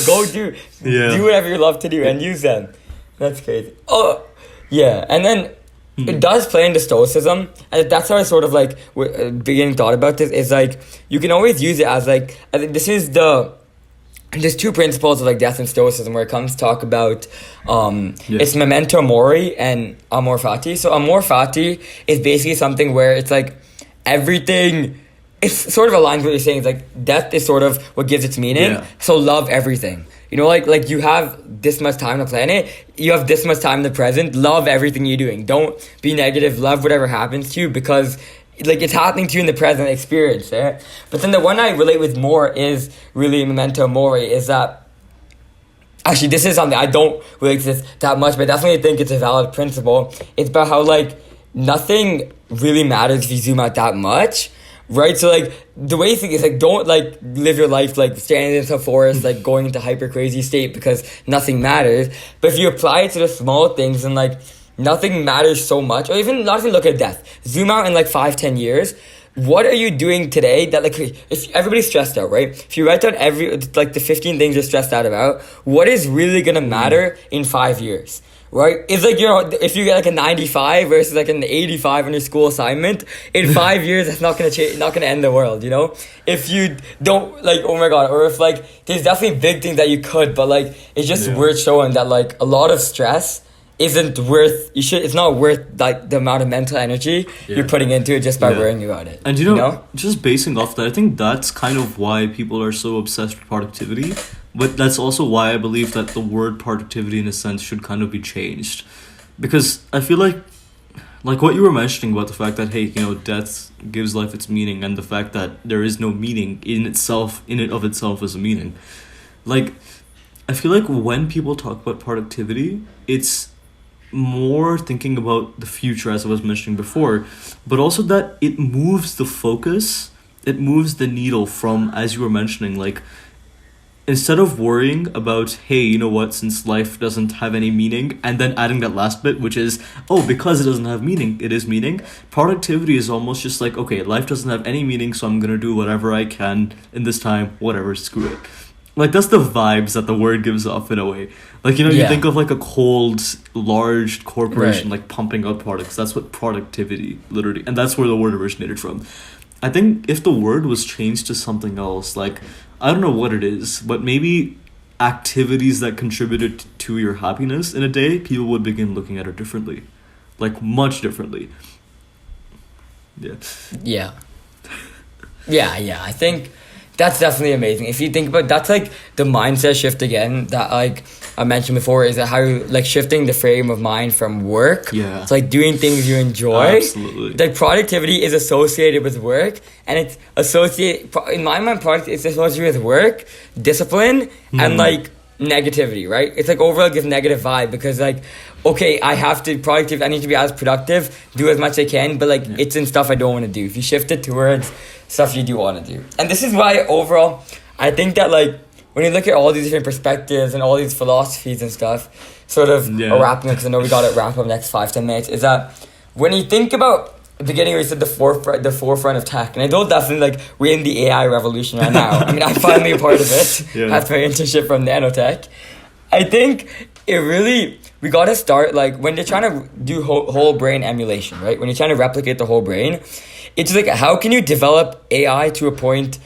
whatever you love to do and use them. That's crazy. Oh, yeah, and then. It does play into Stoicism, and that's how I sort of like beginning thought about this, is like you can always use it as like, I think there's two principles of like death and Stoicism where it comes to talk about it's memento mori and amor fati. So amor fati is basically something where it's like everything, it's sort of aligned with what you're saying. It's like death is sort of what gives its meaning. So love everything. Like you have this much time on the planet, you have this much time in the present, love everything you're doing. Don't be negative, love whatever happens to you, because like it's happening to you in the present experience, right? But then the one I relate with more is really memento mori, is that, actually this is something I don't relate to this that much, but I definitely think it's a valid principle. It's about how like nothing really matters if you zoom out that much. Right, so like the way you think is like don't like live your life like standing in some forest like going into hyper crazy state because nothing matters. But if you apply it to the small things and like nothing matters so much, or even not even look at death, zoom out in like 5-10 years. What are you doing today that like, if everybody's stressed out, right? If you write down the 15 things you're stressed out about, what is really gonna matter in 5 years? Right? It's like if you get like a 95 versus like an 85 on your school assignment, in 5 years that's not gonna end the world, If you don't like, oh my god, or if like there's definitely big things that you could, but like it's just worth showing that like a lot of stress isn't worth it's not worth like the amount of mental energy you're putting into it just by worrying about it. And just basing off that, I think that's kind of why people are so obsessed with productivity. But that's also why I believe that the word productivity in a sense should kind of be changed. Because I feel like what you were mentioning about the fact that, hey, death gives life its meaning, and the fact that there is no meaning in it of itself as a meaning. Like, I feel like when people talk about productivity, it's more thinking about the future, as I was mentioning before, but also that it moves the focus, it moves the needle from, as you were mentioning, like, instead of worrying about, hey, you know what, since life doesn't have any meaning, and then adding that last bit, which is, because it doesn't have meaning, it is meaning. Productivity is almost just like, okay, life doesn't have any meaning, so I'm going to do whatever I can in this time, whatever, screw it. like that's the vibes that the word gives off in a way. Like, you know, you Yeah. think of like a cold, large corporation Right. like pumping out products. That's what productivity literally, and that's where the word originated from. I think if the word was changed to something else, like I don't know what it is, but maybe activities that contributed to your happiness in a day, people would begin looking at it differently, like much differently. Yeah. Yeah. Yeah, I think that's definitely amazing. If you think about that's like the mindset shift again that like I mentioned before is that how like shifting the frame of mind from work Yeah. to like doing things you enjoy. Absolutely. Like productivity is associated with work and it's associated in my mind product it's associated with work, discipline and like negativity, right? It's like overall gives negative vibe because like okay, I have to productive, I need to be as productive, do as much as I can, but like it's in stuff I don't want to do. If you shift it towards stuff you do want to do. And this is why overall I think that like when you look at all these different perspectives and all these philosophies and stuff, sort of wrapping up because I know we got to wrap up next 5-10 minutes, is that when you think about the beginning where you said the forefront of tech, and I know definitely like we're in the AI revolution right now. I mean I'm finally a part of it after my internship from Nanotech. I think it really, we got to start like when they're trying to do whole brain emulation, right? When you're trying to replicate the whole brain, it's like how can you develop AI to a point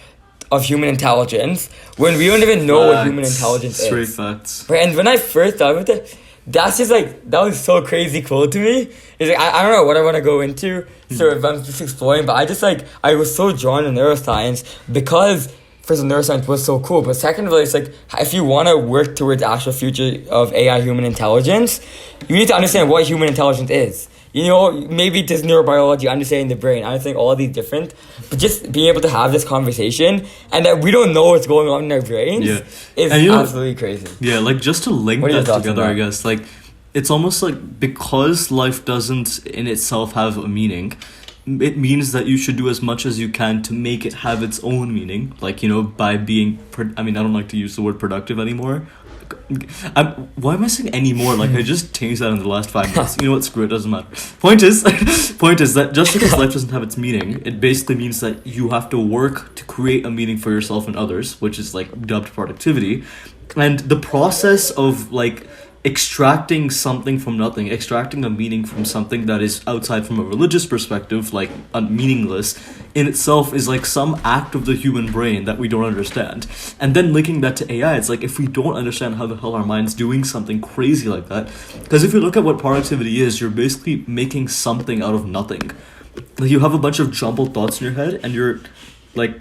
of human intelligence when we don't even know what human intelligence Straight is? facts. Right? And when I first thought about it, that's just like, that was so crazy cool to me. It's like, I don't know what I want to go into, so if I'm just exploring, but I just like, I was so drawn to neuroscience because first of all, neuroscience was so cool, but second of all, it's like, if you want to work towards the actual future of AI human intelligence, you need to understand what human intelligence is. You know, maybe just neurobiology, understanding the brain, I think all of these different, but just being able to have this conversation and that we don't know what's going on in our brains is absolutely crazy. Yeah, like just to link What are your that thoughts together, on I that? guess, like it's almost like because life doesn't in itself have a meaning, it means that you should do as much as you can to make it have its own meaning. Like, you know, by being, I mean, I don't like to use the word productive anymore. Why am I saying anymore? Like, I just changed that in the last 5 minutes. You know what? Screw it. Doesn't matter. Point is that just because life doesn't have its meaning, it basically means that you have to work to create a meaning for yourself and others, which is like dubbed productivity. And the process of like extracting something from nothing, extracting a meaning from something that is outside from a religious perspective, like meaningless, in itself is like some act of the human brain that we don't understand. And then linking that to AI, it's like if we don't understand how the hell our mind's doing something crazy like that, because if you look at what productivity is, you're basically making something out of nothing. Like you have a bunch of jumbled thoughts in your head, and you're like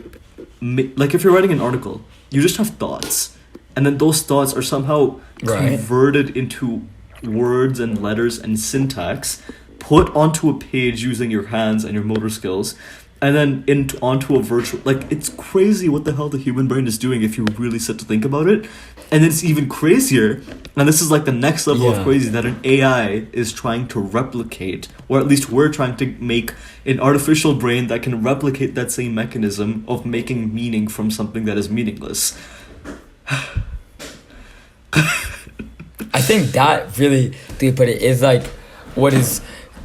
if you're writing an article, you just have thoughts. And then those thoughts are somehow converted into words and letters and syntax, put onto a page using your hands and your motor skills, and then onto a virtual... Like, it's crazy what the hell the human brain is doing if you really sit to think about it. And it's even crazier, and this is like the next level of crazy, that an AI is trying to replicate, or at least we're trying to make an artificial brain that can replicate that same mechanism of making meaning from something that is meaningless. I think that really, to put it, is like what is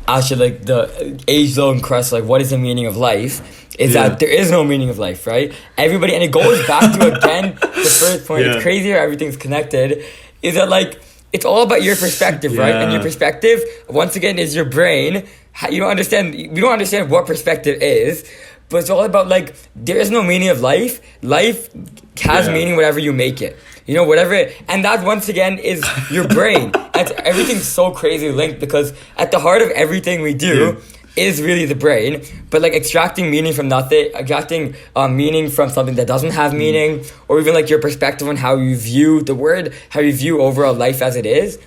actually like the age-long crust, like what is the meaning of life, is that there is no meaning of life, right? Everybody, and it goes back to again the first point, it's crazy how everything's connected, is that like it's all about your perspective, right? And your perspective, once again, is your brain. We don't understand what perspective is, but it's all about like there is no meaning of life. Life has meaning whatever you make it. You know, whatever, and that once again is your brain. And everything's so crazy linked because at the heart of everything we do is really the brain. But like extracting meaning from nothing, extracting meaning from something that doesn't have meaning, or even like your perspective on how you view the world, how you view overall life as it is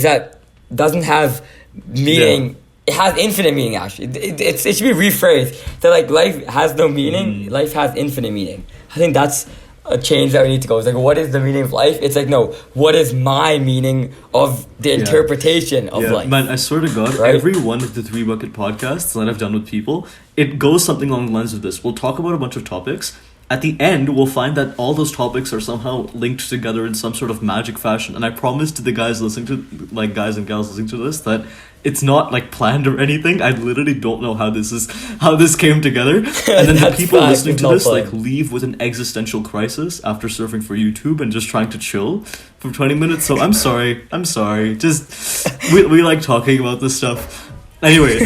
that doesn't have meaning. Yeah. It has infinite meaning, actually. It should be rephrased that like life has no meaning, life has infinite meaning. I think that's a change that we need to go. It's like, what is the meaning of life? It's like, no, what is my meaning of the interpretation of life? Man, I swear to God, every one of the 3 bucket podcasts that I've done with people, it goes something along the lines of this. We'll talk about a bunch of topics. At the end, we'll find that all those topics are somehow linked together in some sort of magic fashion. And I promise to the guys listening to, like guys and gals listening to this, that it's not like planned or anything. I literally don't know how this came together. And then the people listening to this like leave with an existential crisis after surfing for YouTube and just trying to chill for 20 minutes. So I'm sorry. Just we like talking about this stuff. Anyway.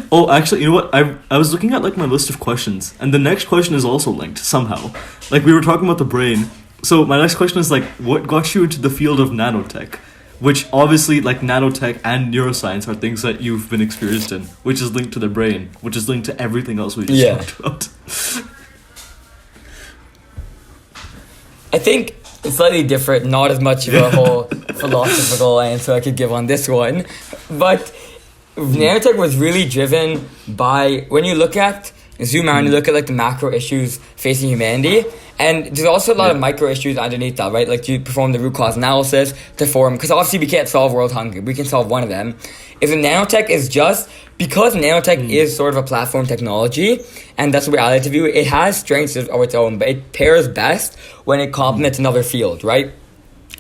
Oh, actually, you know what? I was looking at like my list of questions, and the next question is also linked somehow. Like we were talking about the brain. So my next question is like, what got you into the field of nanotech? Which obviously, like nanotech and neuroscience are things that you've been experienced in, which is linked to the brain, which is linked to everything else we just talked about. I think it's slightly different, not as much of a whole philosophical answer I could give on this one, but nanotech was really driven by, when you zoom out and you look at like the macro issues facing humanity, and there's also a lot of micro issues underneath that, right? Like you perform the root cause analysis to form, because obviously we can't solve world hunger, we can solve one of them. If nanotech is just, because nanotech is sort of a platform technology, and that's what we added to view, it has strengths of its own, but it pairs best when it complements another field, right?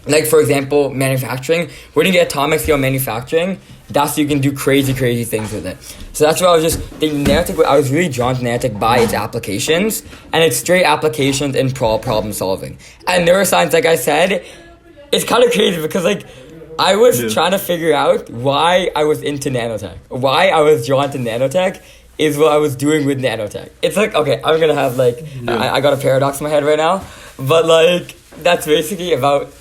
Like for example, manufacturing. When you get atomic scale manufacturing, that's you can do crazy things with it. So that's why I was just thinking nanotech. I was really drawn to nanotech by its applications and its straight applications in problem solving. And neuroscience, like I said, it's kind of crazy because like I was trying to figure out why I was into nanotech, why I was drawn to nanotech is what I was doing with nanotech. It's like, okay, I'm gonna have like I got a paradox in my head right now, but like that's basically about.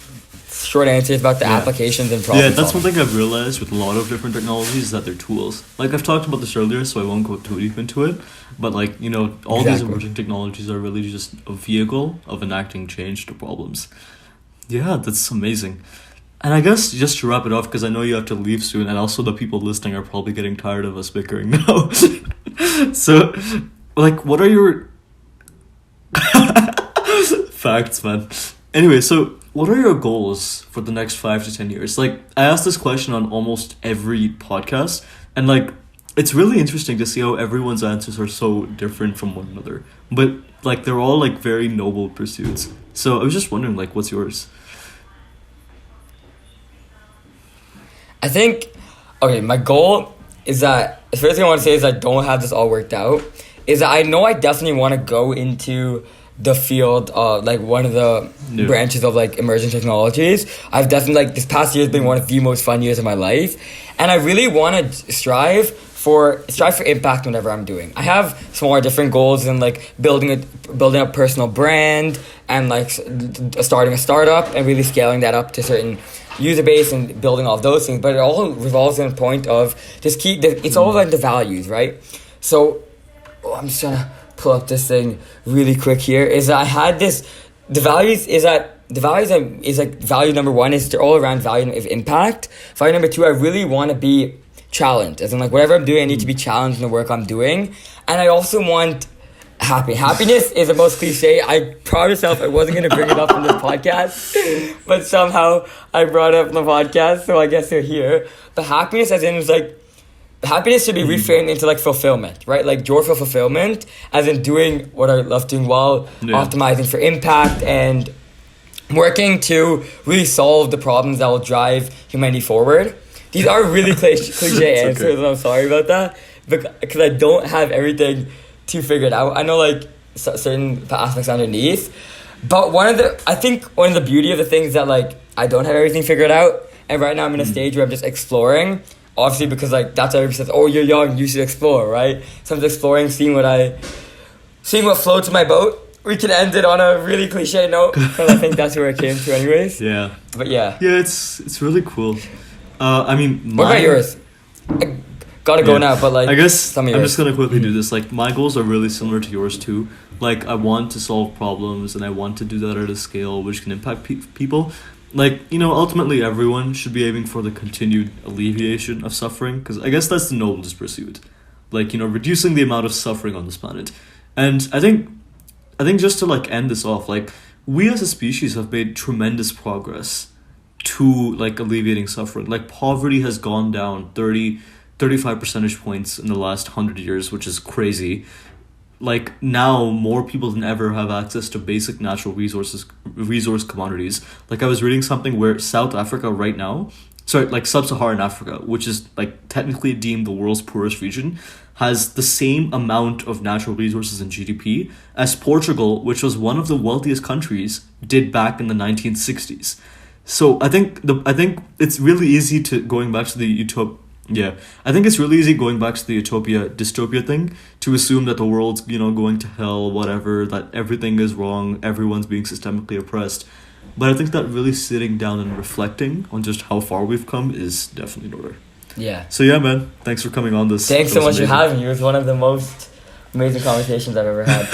Short answer is about the applications and problem that's solving. one thing I've realized with a lot of different technologies is that they're tools. Like I've talked about this earlier, so I won't go too deep into it. But like, you know, all these emerging technologies are really just a vehicle of enacting change to problems. Yeah, that's amazing. And I guess just to wrap it off, because I know you have to leave soon, and also the people listening are probably getting tired of us bickering now. So, like, what are your facts, man? Anyway, so what are your goals for the next 5 to 10 years? Like, I ask this question on almost every podcast, and like, it's really interesting to see how everyone's answers are so different from one another. But like, they're all like very noble pursuits. So I was just wondering, like, what's yours? I think, okay, my goal is that, the first thing I want to say is I don't have this all worked out, is that I know I definitely want to go into the field of like one of the branches of like emerging technologies. I've definitely like this past year has been one of the most fun years of my life, and I really want to strive for impact whenever I'm doing. I have smaller different goals in like building a personal brand and like starting a startup and really scaling that up to certain user base and building all of those things, but it all revolves in a point of just it's all like the values, right? So I'm just trying to pull up this thing really quick here, is that I had this, the values is like value number 1 is all around value of impact. Value number 2, I really want to be challenged, as in like whatever I'm doing, I need to be challenged in the work I'm doing. And I also want happiness is the most cliche. I promised myself I wasn't going to bring it up in this podcast, but somehow I brought it up in the podcast, so I guess they're here. But happiness, as in, is like, happiness should be reframed into like fulfillment, right? Like joyful fulfillment, as in doing what I love doing while optimizing for impact and working to really solve the problems that will drive humanity forward. These are really cliche answers, okay. And I'm sorry about that, because I don't have everything too figured out. I know like certain aspects underneath, but I think one of the beauty of the things that like I don't have everything figured out, and right now I'm in a stage where I'm just exploring. Obviously, because like that's how everybody says, oh, you're young, you should explore, right? So I'm just exploring, seeing what floats in my boat. We can end it on a really cliche note, because I think that's where it came to anyways. Yeah. But yeah. Yeah, it's really cool. I mean, what about yours? I gotta go now, but like, I guess I'm just gonna quickly do this. Like, my goals are really similar to yours too. Like, I want to solve problems, and I want to do that at a scale which can impact people. Like, you know, ultimately everyone should be aiming for the continued alleviation of suffering, because I guess that's the noblest pursuit. Like, you know, reducing the amount of suffering on this planet. And I think just to like end this off, like, we as a species have made tremendous progress to like alleviating suffering. Like, poverty has gone down 35 percentage points in the last 100 years, which is crazy. Like, now more people than ever have access to basic natural resource commodities. Like, I was reading something where South Africa right now sorry, like sub-Saharan Africa, which is like technically deemed the world's poorest region, has the same amount of natural resources and GDP as Portugal, which was one of the wealthiest countries, did back in the 1960s. So I think it's really easy to going back to the I think it's really easy going back to the Utopia dystopia thing to assume that the world's, going to hell, whatever, that everything is wrong, everyone's being systemically oppressed. But I think that really sitting down and reflecting on just how far we've come is definitely in order. Yeah. So yeah, man, thanks for coming on this. Thanks so much for having me. It was one of the most amazing conversations I've ever had.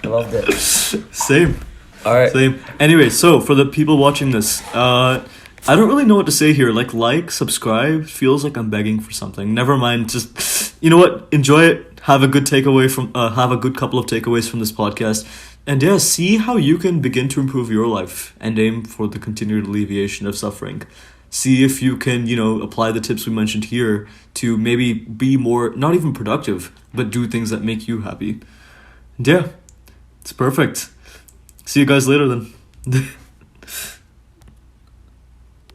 I loved it. Same. All right. Same. Anyway, so for the people watching this, I don't really know what to say here. Like, subscribe. Feels like I'm begging for something. Never mind. Just, you know what? Enjoy it. Have a good have a good couple of takeaways from this podcast. And yeah, see how you can begin to improve your life and aim for the continued alleviation of suffering. See if you can, apply the tips we mentioned here to maybe be more, not even productive, but do things that make you happy. And yeah, it's perfect. See you guys later then.